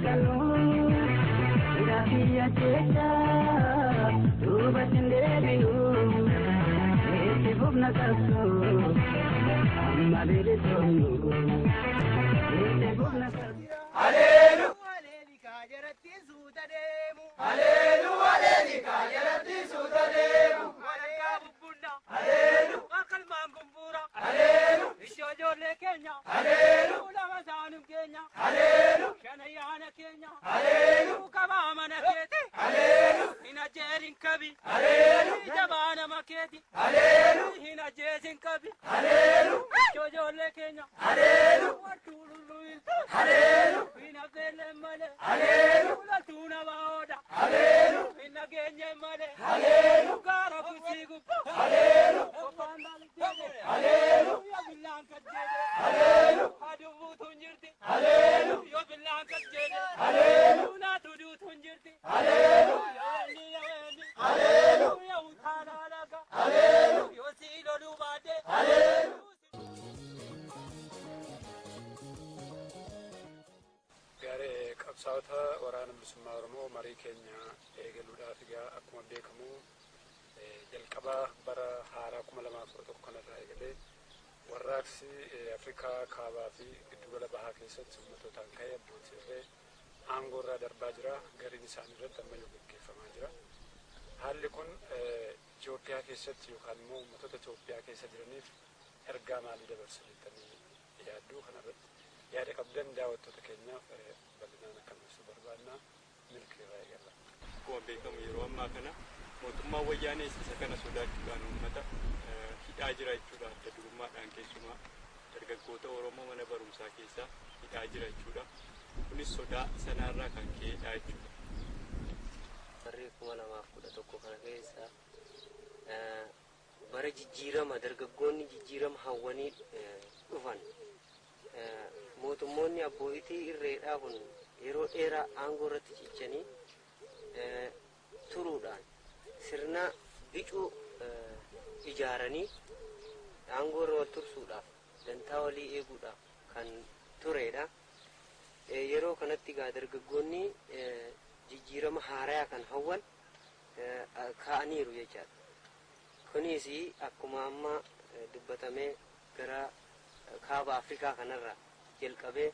kanu rafiya teta duba tindebiu eti bubna kasu amma bele tonu eti bubna kasu Hallelu aleli kajarati sutademu Hallelu aleli kajarati sutademu Maraka bubunda Hallelu akal mangumbura Hallelu ishojole Kenya Hallelu ulama zanum Kenya Hallelu shanayana Kenya Hallelu kabamana keti Hallelu hina jerin kabi Hallelu jabana maketi Hallelu hina jerin kabi Hallelu ishojole Kenya Hallelu watululu Hallelu hina vele male Hallelu latuna baoda Hallelu hina genye male Hallelu gara kusigu Hallelu opandal dede Hallelu ya bilanka dede Hallelu adubu tunjirti Hallelu yo bilanka dede Hallelu na tudu tunjirti Hallelu ya weni Hallelu ya utana laga Hallelu yo silo lubade Hallelu Gare qabsaa'ota waraana bilisummaa Oromoo marii keenya eegaluudhaaf egaa akkuma beekamu jalqaba bara haaraa 2011 kanarraa eegalee warraaqsi Afrikaa kaabaa fi giddugala bahaa keessatti uummatootaan ka'ee abbootii irree aangoo irraa darbaa jira. Gariin isaanii irratti ammayyuu gaggeeffamaa jira. Haalli kun Itoophiyaa keessatti yookaan immoo uummattoota Itoophiyaa keessa jiraniif ergaa maalii dabarsa jettanii yaaddu? Kanarratti yaada qabdan daawwattoota keenyaaf bal'inaan akka ibsu barbaadna. Milkii irraa eegalla. Akkuma beekamu yeroo ammaa kana mootummaan wayyaanee isa kana sodaachuudhaan uummata hidhaa jira jechuudha. Adda durummaadhaan keessumaa dargaggoota Oromoo mana barumsaa keessaa hidhaa jira jechuudha. Kunis sodaa sanarraa kan ka'edha jechuudha. Barree 2011 kana keessa bara jijjiirama dargaggoonni jijjiirama hawwanii dhufan mootummoonni abbootii irreedhaa kun yeroo dheeraa aangoo irratti cichanii turuudhaan sirna bicuu ijaaranii aangoo irra wal tursuudhaaf dantaa walii eeguudhaaf kan turedha. Yeroo kanatti gaa dargaggoonni jijjiirama haaraa kan hawwan ka'aniiru jechaadha. Kunis akkuma amma dubbatamee gara kaaba Afrikaa kanarraa jalqabee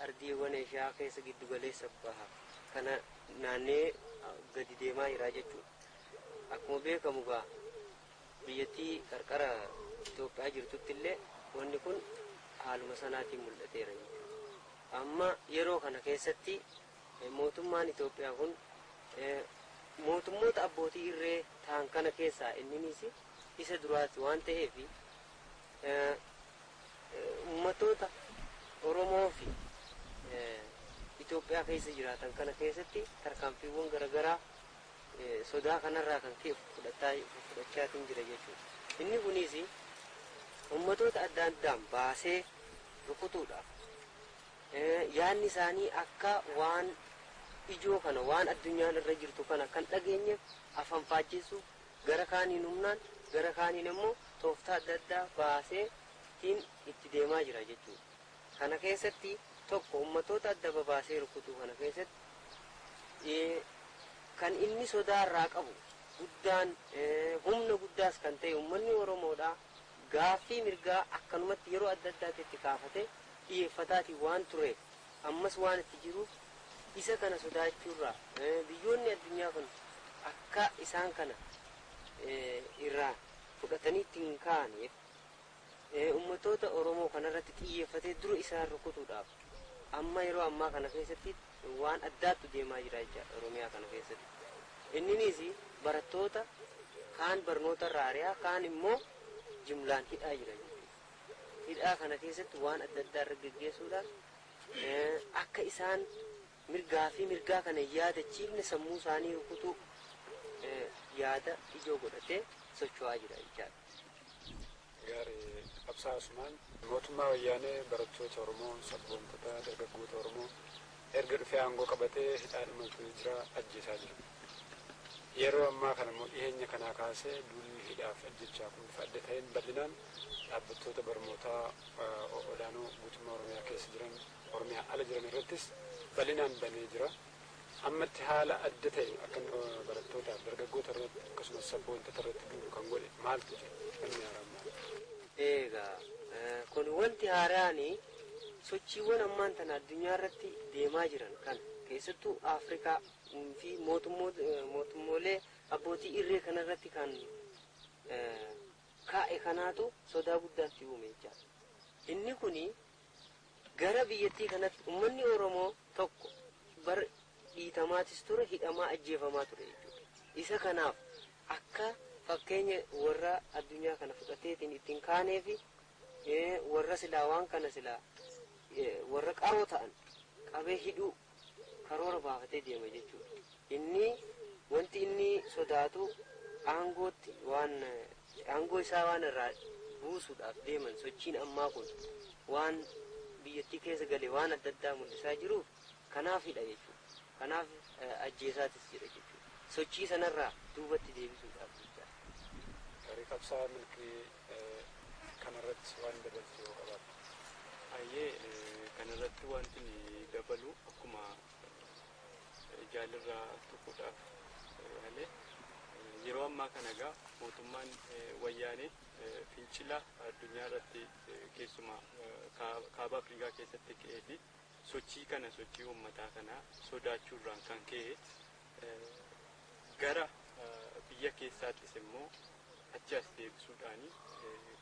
ardiiwwan Eeshiyaa keessa giddu galeessa bahaa kana naannee gadi deemaa jira jechuudha. Akkuma beekamu gaa biyyattii qarqara Itoophiyaa jirtutti illee wanni kun haaluma sanaatiin mul'ateera jechuudha. Amma yeroo kana keessatti mootummaan Itoophiyaa kun mootummoota abbootii irree ta'an kana keessaa inninis isa duraati waan ta'eef uummattoota Oromoo fi Itoophiyaa keessa jiraatan kana keessatti tarkaanfiiwwan garaagaraa sodaa kanarraa kan ka'e fudhachaatiin jira jechuudha. Inni kunis uummattoota adda addaan baasee rukutuudhaaf yaadni isaanii akka waan ijoo kana waan addunyaan irra jirtu kana kan dhageenyeef afaan faajjessuuf gara kaaniin humnaan gara kaaniin immoo tooftaa adda addaa baasee itti deemaa jira jechuudha. Kana keessatti tokko uummattoota adda babaasee rukutuu kana keessatti kan inni sodaa irraa qabu guddaan humna guddaas kan ta'e uummanni Oromoodhaa gaaffii mirgaa akkanumatti yeroo adda addaatti kaafate dhiyeeffataatiin waan tureef ammas waan itti jiruuf isa kana sodaachuurraa biyyoonni addunyaa kun akka isaan kana irraa fudhatanii ittiin ka'aniif uummattoota Oromoo kanarratti xiyyeeffatee dura isaan rukutuudhaaf amma yeroo ammaa kana keessatti waan addaatu deemaa jira jechuudha Oromiyaa kana keessatti. Inninis barattoota kaan barnoota irraa ari'aa kaan immoo jimlaan hidhaa jira jechuudha. Hidhaa kana keessatti waan adda addaa irra gaggeessuudhaan akka isaan mirgaa kana yaadachiifne sammuu isaanii rukutuu yaada ijoo godhatee socho'aa jira jechaadha. Gaarii qabsaa'umaan mootummaa wayyaanee barattoota Oromoo sabboontota dargaggoota Oromoo erga dhufee aangoo qabatee hidhaadhuma jira ajjeesaa jira. Yeroo ammaa kana immoo dhiyeenya kanaa kaasee duulli hidhaaf ajjechaa kun bifa adda ta'een bal'inaan dhaabbattoota barnootaa olaanoo guutummaa Oromiyaa keessa jiran Oromiyaa ala jiran irrattis bal'inaan banee jira. Ammatti haala adda ta'e akka barattootaaf dargaggoota irratti akkasumas sabboontota irratti duubu kan godhe maaltu jira? Inni haaraan maal? Egaa kun wanti haaraan sochiiwwan ammaan tana addunyaa irratti deemaa jiran kan keessattuu Afrikaa fi mootummoolee abbootii irree kanarratti kan kaa'e kanaatu sodaa guddaatti uume jechaadha. Inni kuni gara biyyattii kanatti uummanni Oromoo tokko bar dhiitamaatis ture, hidhamaa ajjeefamaa ture jechuudha. Isa kanaaf akka fakkeenya warra addunyaa kana fudhateetiin ittiin kaanee fi warra silaa waan kana silaa warra qaroo ta'an qabee hidhuu karoora baafatee deema jechuudha. Wanti inni sodaatu aangoo isaa waan irraa buusuudhaaf deeman sochiin ammaa kun waan biyyattii keessa galee waan adda addaa mul'isaa jiruuf kanaafidha jechuudha. Kanaaf ajjeesaatis jira jechuudha. Sochii sanarraa duubatti deebisuudhaaf jechuudha. Gaarii qabsaa milkii kanarratti waan dabaltu yoo qabaatu. Ayyee kanarratti wanti dabalu akkuma jaalirraa tuquudhaaf malee yeroo ammaa kana egaa mootummaan wayyaanee fincila addunyaa irratti keessumaa kaaba Afrikaa keessatti ka'ee fi sochii uummataa kanaa sodaachuurraan kan ka'e gara biyya keessaattis immoo achi as deebisuudhaani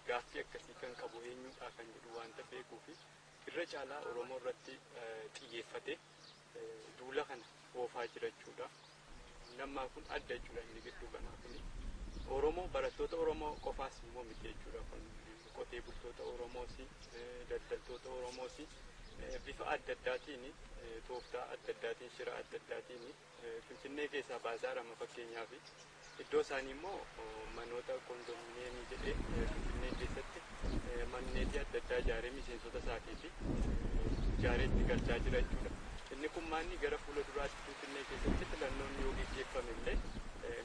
gaaffii akkasii kan qabu eenyuudhaa kan jedhu waanta beekuufi irra caalaa Oromoo irratti xiyyeeffate duula kana oofaa jirachuudha. Nammaa kun adda jechuudha inni gidduu kanaa kuni. Oromoo barattoota Oromoo qofaas immoo miti jechuudha kun qotee bultoota Oromoos daldaltoota Oromoos bifa adda addaatiin tooftaa adda addaatiin shira adda addaatiin Finfinnee keessaa baazaarama fakkeenyaaf iddoo isaanii immoo manoota kondominiyeemii jedhee Finfinnee keessatti manneetii adda addaa ijaaree miseensota isaatii fi ijaaree itti galchaa jira jechuudha. Inni kun maanni gara fuula duraatti Finfinnee keessatti filannoon yoo gaggeeffame illee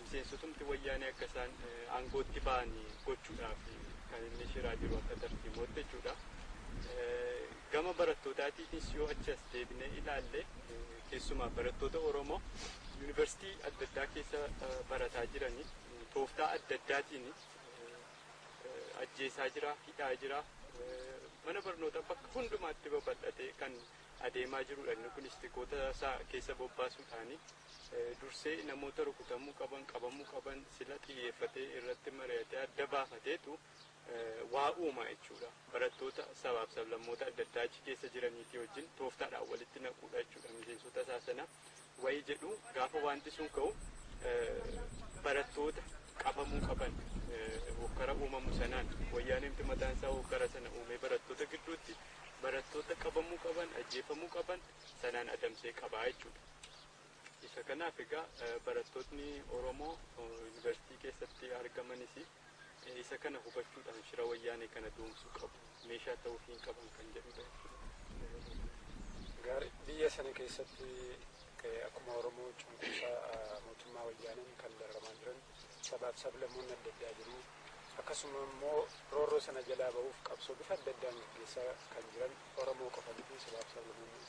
miseensotumti wayyaanee akka isaan aangootti ba'an gochuudhaaf kan inni shiraa jiru akka tartiibootti jechuudha. Gama barattootaatiinis yoo achi as deebinee ilaalle keessumaa barattoota Oromoo yuunivarsiitii adda addaa keessa barataa jiranii tooftaa adda addaatiin ajjeesaa jira, hidhaa jira. Mana barnootaa bakka hundumaatti babal'atee kan adeemaa jirudha. Inni kunis tikoota isaa keessa bobbaasuudhaani dursee namoota rukutamuu qaban, qabamuu qaban sila xiyyeeffatee irratti mari'atee adda baafateetu waa uuma jechuudha. Barattoota sabaaf sablammoota adda addaa achi keessa jiraniitii wajjin tooftaadhaan walitti naquudha jechuudha. Miseensota isaa sana wayii jedhu gaafa wanti sun ka'u barattoota qabamuu qaban hokkara uumamu sanaan wayyaanimti mataan isaa hokkara sana uumee barattoota gidduutti barattoota qabamuu qaban ajjeefamuu qaban sanaan adamsee qabaa jechuudha. Isa kanaaf egaa barattootni Oromoo yuunivarsiitii keessatti argamanis isa kana hubachuudhaan shira wayyaanee kana doomsuu qabu meeshaa ta'uu hin qaban kan jedhudha jechuudha. Gaarii biyya sana keessatti akkuma Oromoo cunqursaa mootummaa wayyaaneen kan dararamaa jiran sabaaf sablammoonni adda addaa jiru. Akkasuma immoo roorroo sana jalaa ba'uuf qabsoo bifa adda addaan gaggeessaa kan jiran Oromoo qofa miti sabaaf sablammoonni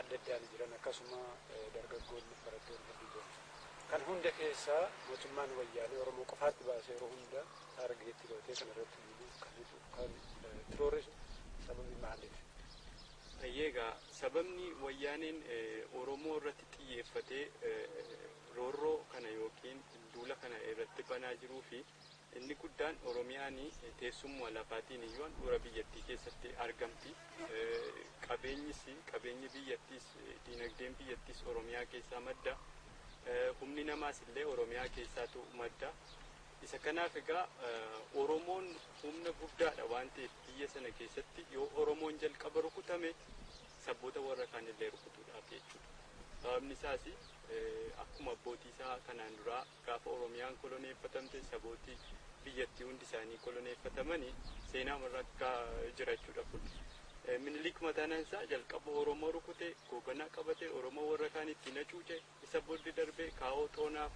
adda addaan jiran akkasuma dargaggoonni barattoonni hedduu jiran. Kan hunda keessaa mootummaan wayyaanee Oromoo qofaatti baasee yeroo hunda argeetti gootee kan irratti kan roorrisu sababii maaliif? Egaa sababni wayyaaneen Oromoo irratti xiyyeeffatee roorroo kana yookiin duula kana irratti banaa jiruu fi inni guddaan Oromiyaan teessummaa lafaatiin iyyuu dura biyyattii keessatti argamti. Qabeenyi biyyattiis diinagdeen biyyattiis Oromiyaa keessaa madda. Humni namaas illee Oromiyaa keessaatu madda. Isa kanaaf egaa Oromoon humna guddaadha waan ta'eef biyya sana keessatti yoo Oromoon jalqaba rukutame sabboota warra kaan illee rukutuudhaaf jechuudha. Sababni isaas akkuma abbootii isaa kanaan duraa gaafa Oromiyaan koloneeffatamte sabootii biyyattii hundi isaanii koloneeffatamanii seenaa marrakkaa jira jechuudha kun. Minilik mataan isaa jalqaba Oromoo rukute, goobanaa qabate, Oromoo warra kaan ittiin hacuuce, isa booddee darbee kaa'oo xoonaa